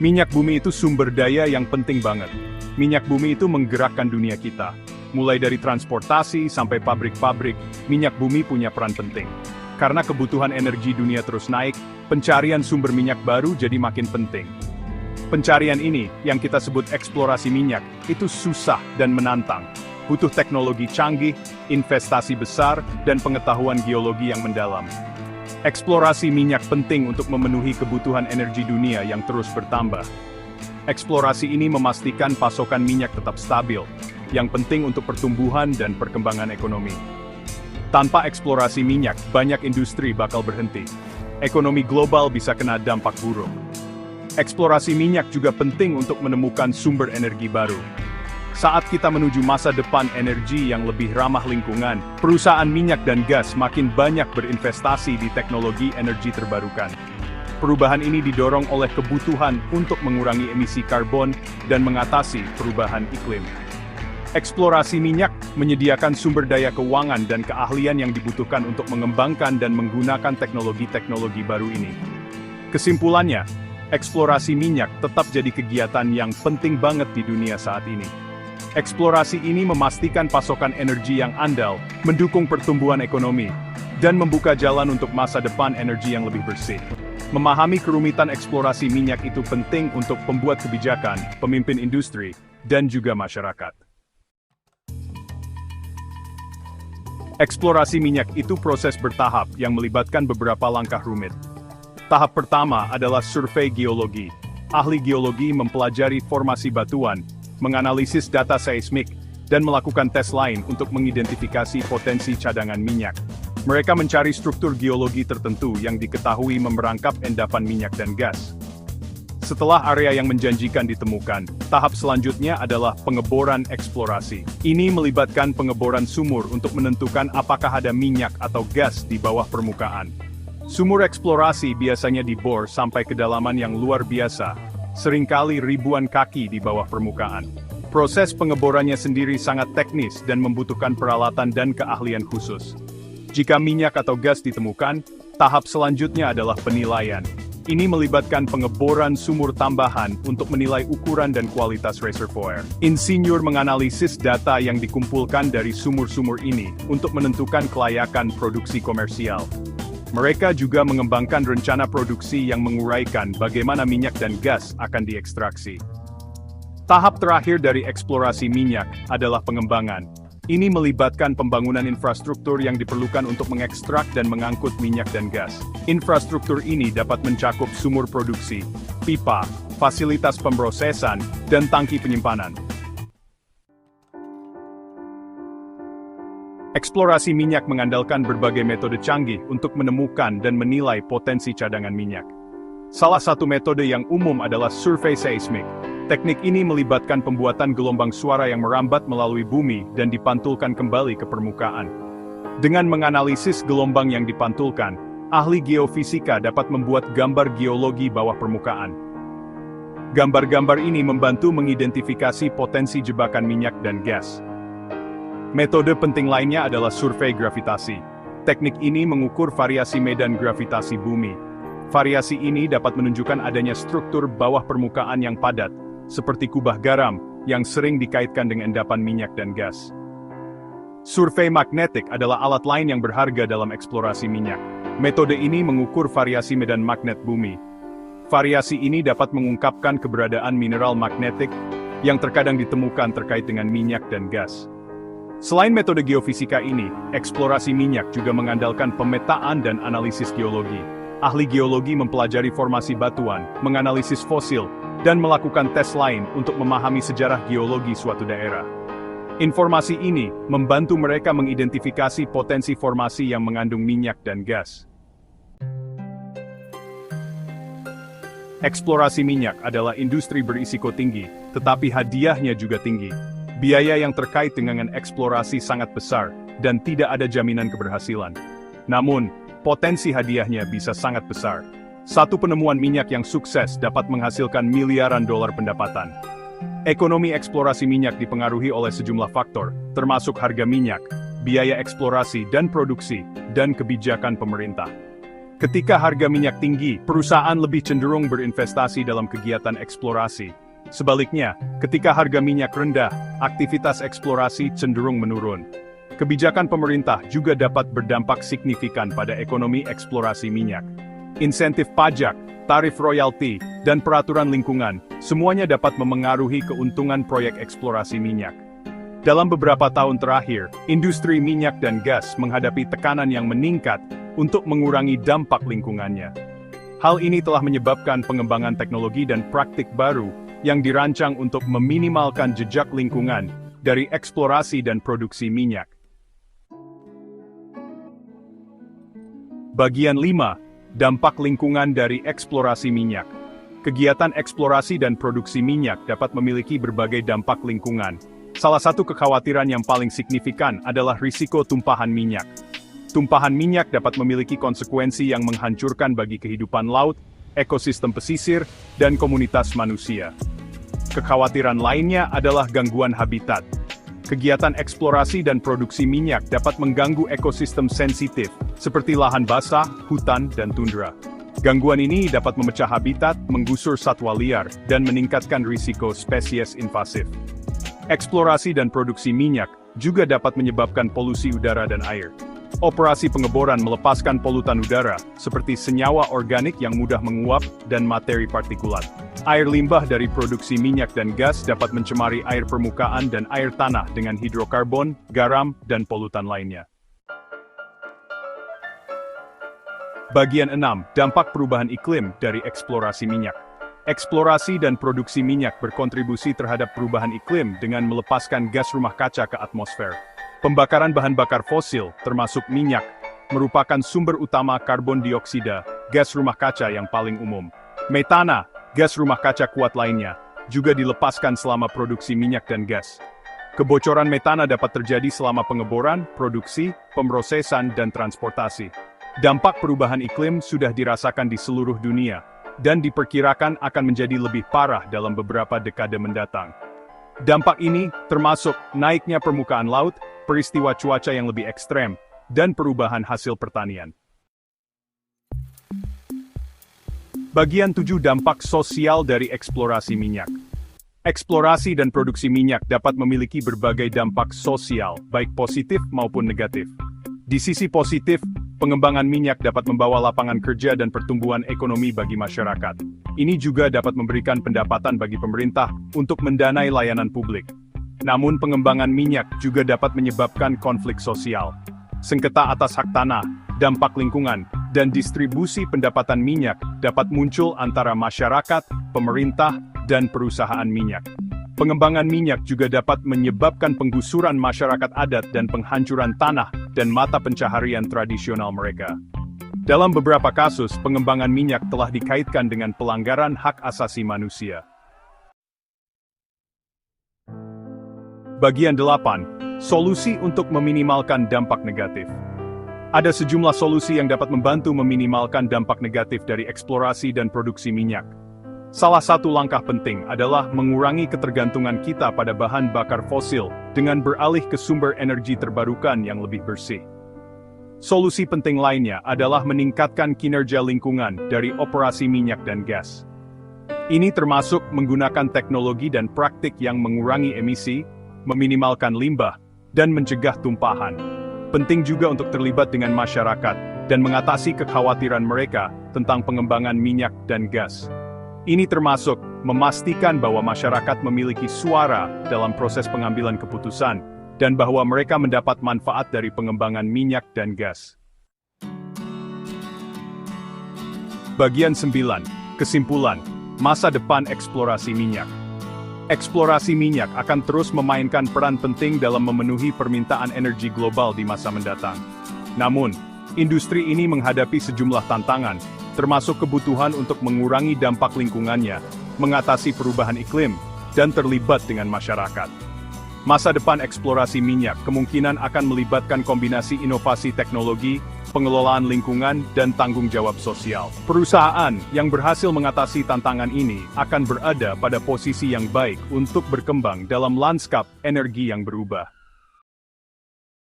Minyak bumi itu sumber daya yang penting banget. Minyak bumi itu menggerakkan dunia kita. Mulai dari transportasi sampai pabrik-pabrik, minyak bumi punya peran penting. Karena kebutuhan energi dunia terus naik, pencarian sumber minyak baru jadi makin penting. Pencarian ini, yang kita sebut eksplorasi minyak, itu susah dan menantang. Butuh teknologi canggih, investasi besar, dan pengetahuan geologi yang mendalam. Eksplorasi minyak penting untuk memenuhi kebutuhan energi dunia yang terus bertambah. Eksplorasi ini memastikan pasokan minyak tetap stabil, yang penting untuk pertumbuhan dan perkembangan ekonomi. Tanpa eksplorasi minyak, banyak industri bakal berhenti. Ekonomi global bisa kena dampak buruk. Eksplorasi minyak juga penting untuk menemukan sumber energi baru. Saat kita menuju masa depan energi yang lebih ramah lingkungan, perusahaan minyak dan gas makin banyak berinvestasi di teknologi energi terbarukan. Perubahan ini didorong oleh kebutuhan untuk mengurangi emisi karbon dan mengatasi perubahan iklim. Eksplorasi minyak menyediakan sumber daya keuangan dan keahlian yang dibutuhkan untuk mengembangkan dan menggunakan teknologi-teknologi baru ini. Kesimpulannya, eksplorasi minyak tetap jadi kegiatan yang penting banget di dunia saat ini. Eksplorasi ini memastikan pasokan energi yang andal, mendukung pertumbuhan ekonomi, dan membuka jalan untuk masa depan energi yang lebih bersih. Memahami kerumitan eksplorasi minyak itu penting untuk pembuat kebijakan, pemimpin industri, dan juga masyarakat. Eksplorasi minyak itu proses bertahap yang melibatkan beberapa langkah rumit. Tahap pertama adalah survei geologi. Ahli geologi mempelajari formasi batuan, menganalisis data seismik, dan melakukan tes lain untuk mengidentifikasi potensi cadangan minyak. Mereka mencari struktur geologi tertentu yang diketahui memerangkap endapan minyak dan gas. Setelah area yang menjanjikan ditemukan, tahap selanjutnya adalah pengeboran eksplorasi. Ini melibatkan pengeboran sumur untuk menentukan apakah ada minyak atau gas di bawah permukaan. Sumur eksplorasi biasanya dibor sampai kedalaman yang luar biasa, seringkali ribuan kaki di bawah permukaan. Proses pengeborannya sendiri sangat teknis dan membutuhkan peralatan dan keahlian khusus. Jika minyak atau gas ditemukan, tahap selanjutnya adalah penilaian. Ini melibatkan pengeboran sumur tambahan untuk menilai ukuran dan kualitas reservoir. Insinyur menganalisis data yang dikumpulkan dari sumur-sumur ini untuk menentukan kelayakan produksi komersial. Mereka juga mengembangkan rencana produksi yang menguraikan bagaimana minyak dan gas akan diekstraksi. Tahap terakhir dari eksplorasi minyak adalah pengembangan. Ini melibatkan pembangunan infrastruktur yang diperlukan untuk mengekstrak dan mengangkut minyak dan gas. Infrastruktur ini dapat mencakup sumur produksi, pipa, fasilitas pemrosesan, dan tangki penyimpanan. Eksplorasi minyak mengandalkan berbagai metode canggih untuk menemukan dan menilai potensi cadangan minyak. Salah satu metode yang umum adalah survei seismik. Teknik ini melibatkan pembuatan gelombang suara yang merambat melalui bumi dan dipantulkan kembali ke permukaan. Dengan menganalisis gelombang yang dipantulkan, ahli geofisika dapat membuat gambar geologi bawah permukaan. Gambar-gambar ini membantu mengidentifikasi potensi jebakan minyak dan gas. Metode penting lainnya adalah survei gravitasi. Teknik ini mengukur variasi medan gravitasi bumi. Variasi ini dapat menunjukkan adanya struktur bawah permukaan yang padat, seperti kubah garam, yang sering dikaitkan dengan endapan minyak dan gas. Survei magnetik adalah alat lain yang berharga dalam eksplorasi minyak. Metode ini mengukur variasi medan magnet bumi. Variasi ini dapat mengungkapkan keberadaan mineral magnetik yang terkadang ditemukan terkait dengan minyak dan gas. Selain metode geofisika ini, eksplorasi minyak juga mengandalkan pemetaan dan analisis geologi. Ahli geologi mempelajari formasi batuan, menganalisis fosil, dan melakukan tes lain untuk memahami sejarah geologi suatu daerah. Informasi ini membantu mereka mengidentifikasi potensi formasi yang mengandung minyak dan gas. Eksplorasi minyak adalah industri berisiko tinggi, tetapi hadiahnya juga tinggi. Biaya yang terkait dengan eksplorasi sangat besar, dan tidak ada jaminan keberhasilan. Namun, potensi hadiahnya bisa sangat besar. Satu penemuan minyak yang sukses dapat menghasilkan miliaran dolar pendapatan. Ekonomi eksplorasi minyak dipengaruhi oleh sejumlah faktor, termasuk harga minyak, biaya eksplorasi dan produksi, dan kebijakan pemerintah. Ketika harga minyak tinggi, perusahaan lebih cenderung berinvestasi dalam kegiatan eksplorasi. Sebaliknya, ketika harga minyak rendah, aktivitas eksplorasi cenderung menurun. Kebijakan pemerintah juga dapat berdampak signifikan pada ekonomi eksplorasi minyak. Insentif pajak, tarif royalti, dan peraturan lingkungan, semuanya dapat memengaruhi keuntungan proyek eksplorasi minyak. Dalam beberapa tahun terakhir, industri minyak dan gas menghadapi tekanan yang meningkat untuk mengurangi dampak lingkungannya. Hal ini telah menyebabkan pengembangan teknologi dan praktik baru yang dirancang untuk meminimalkan jejak lingkungan dari eksplorasi dan produksi minyak. Bagian 5. Dampak lingkungan dari eksplorasi minyak. Kegiatan eksplorasi dan produksi minyak dapat memiliki berbagai dampak lingkungan. Salah satu kekhawatiran yang paling signifikan adalah risiko tumpahan minyak. Tumpahan minyak dapat memiliki konsekuensi yang menghancurkan bagi kehidupan laut, ekosistem pesisir, dan komunitas manusia. Kekhawatiran lainnya adalah gangguan habitat. Kegiatan eksplorasi dan produksi minyak dapat mengganggu ekosistem sensitif, seperti lahan basah, hutan, dan tundra. Gangguan ini dapat memecah habitat, menggusur satwa liar, dan meningkatkan risiko spesies invasif. Eksplorasi dan produksi minyak juga dapat menyebabkan polusi udara dan air. Operasi pengeboran melepaskan polutan udara, seperti senyawa organik yang mudah menguap dan materi partikulat. Air limbah dari produksi minyak dan gas dapat mencemari air permukaan dan air tanah dengan hidrokarbon, garam, dan polutan lainnya. Bagian 6. Dampak perubahan iklim dari eksplorasi minyak. Eksplorasi dan produksi minyak berkontribusi terhadap perubahan iklim dengan melepaskan gas rumah kaca ke atmosfer. Pembakaran bahan bakar fosil, termasuk minyak, merupakan sumber utama karbon dioksida, gas rumah kaca yang paling umum. Metana, gas rumah kaca kuat lainnya, juga dilepaskan selama produksi minyak dan gas. Kebocoran metana dapat terjadi selama pengeboran, produksi, pemrosesan, dan transportasi. Dampak perubahan iklim sudah dirasakan di seluruh dunia, dan diperkirakan akan menjadi lebih parah dalam beberapa dekade mendatang. Dampak ini termasuk naiknya permukaan laut, peristiwa cuaca yang lebih ekstrem, dan perubahan hasil pertanian. Bagian 7. Dampak sosial dari eksplorasi minyak. Eksplorasi dan produksi minyak dapat memiliki berbagai dampak sosial, baik positif maupun negatif. Di sisi positif, pengembangan minyak dapat membawa lapangan kerja dan pertumbuhan ekonomi bagi masyarakat. Ini juga dapat memberikan pendapatan bagi pemerintah untuk mendanai layanan publik. Namun pengembangan minyak juga dapat menyebabkan konflik sosial. Sengketa atas hak tanah, dampak lingkungan, dan distribusi pendapatan minyak dapat muncul antara masyarakat, pemerintah, dan perusahaan minyak. Pengembangan minyak juga dapat menyebabkan penggusuran masyarakat adat dan penghancuran tanah dan mata pencaharian tradisional mereka. Dalam beberapa kasus, pengembangan minyak telah dikaitkan dengan pelanggaran hak asasi manusia. Bagian 8. Solusi untuk meminimalkan dampak negatif. Ada sejumlah solusi yang dapat membantu meminimalkan dampak negatif dari eksplorasi dan produksi minyak. Salah satu langkah penting adalah mengurangi ketergantungan kita pada bahan bakar fosil dengan beralih ke sumber energi terbarukan yang lebih bersih. Solusi penting lainnya adalah meningkatkan kinerja lingkungan dari operasi minyak dan gas. Ini termasuk menggunakan teknologi dan praktik yang mengurangi emisi, meminimalkan limbah, dan mencegah tumpahan. Penting juga untuk terlibat dengan masyarakat dan mengatasi kekhawatiran mereka tentang pengembangan minyak dan gas. Ini termasuk memastikan bahwa masyarakat memiliki suara dalam proses pengambilan keputusan, dan bahwa mereka mendapat manfaat dari pengembangan minyak dan gas. Bagian 9. Kesimpulan, masa depan eksplorasi minyak. Eksplorasi minyak akan terus memainkan peran penting dalam memenuhi permintaan energi global di masa mendatang. Namun, industri ini menghadapi sejumlah tantangan, termasuk kebutuhan untuk mengurangi dampak lingkungannya, mengatasi perubahan iklim, dan terlibat dengan masyarakat. Masa depan eksplorasi minyak kemungkinan akan melibatkan kombinasi inovasi teknologi, pengelolaan lingkungan, dan tanggung jawab sosial. Perusahaan yang berhasil mengatasi tantangan ini akan berada pada posisi yang baik untuk berkembang dalam lanskap energi yang berubah.